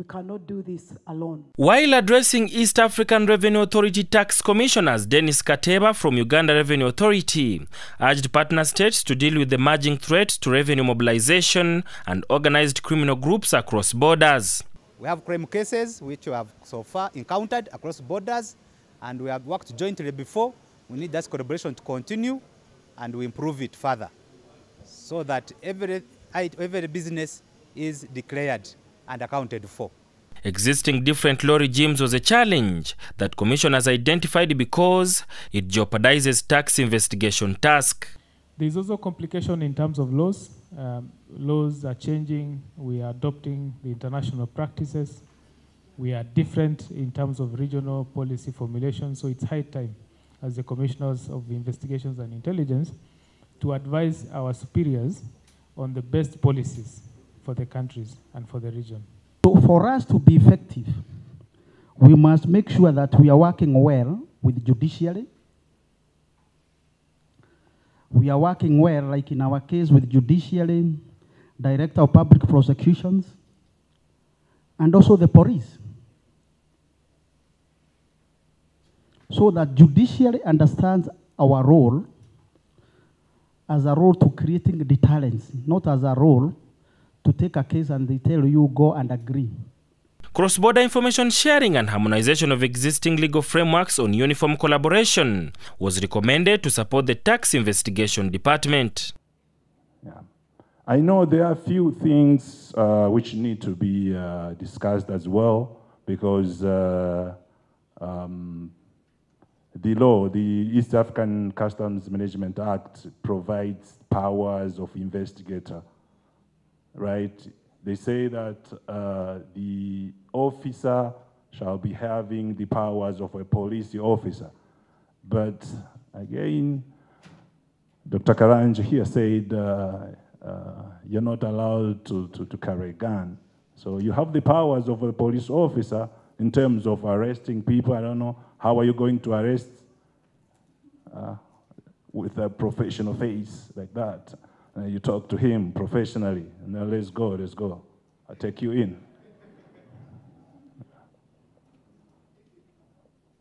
We cannot do this alone. While addressing East African Revenue Authority tax commissioners, Dennis Kateba from Uganda Revenue Authority urged partner states to deal with the emerging threats to revenue mobilization and organized criminal groups across borders. We have crime cases which we have so far encountered across borders, and we have worked jointly before. We need that collaboration to continue, and we improve it further so that every business is declared and accounted for. Existing different law regimes was a challenge that commissioners identified because it jeopardizes tax investigation task. There is also complication in terms of laws. Laws are changing. We are adopting the international practices. We are different in terms of regional policy formulation. So it's high time, as the commissioners of investigations and intelligence, to advise our superiors on the best policies for the countries and for the region. So for us to be effective, we must make sure that we are working well with judiciary. We are working well, like in our case, with judiciary, director of public prosecutions, and also the police. So that judiciary understands our role as a role to creating deterrence, not as a role to take a case and they tell you go and agree. Cross-border information sharing and harmonization of existing legal frameworks on uniform collaboration was recommended to support the tax investigation department. Yeah. I know there are a few things which need to be discussed as well, because the law, the East African Customs Management Act, provides powers of investigator, right? They say that the officer shall be having the powers of a police officer. But again, Dr. Karanja here said you're not allowed to carry a gun. So you have the powers of a police officer in terms of arresting people. I don't know, how are you going to arrest with a professional face like that? You talk to him professionally, and then let's go, I'll take you in.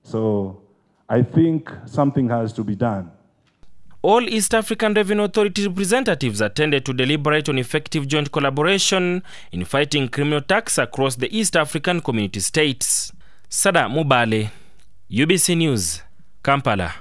So I think something has to be done. All East African Revenue Authority representatives attended to deliberate on effective joint collaboration in fighting criminal tax across the East African community states. Sada Mubale, UBC News, Kampala.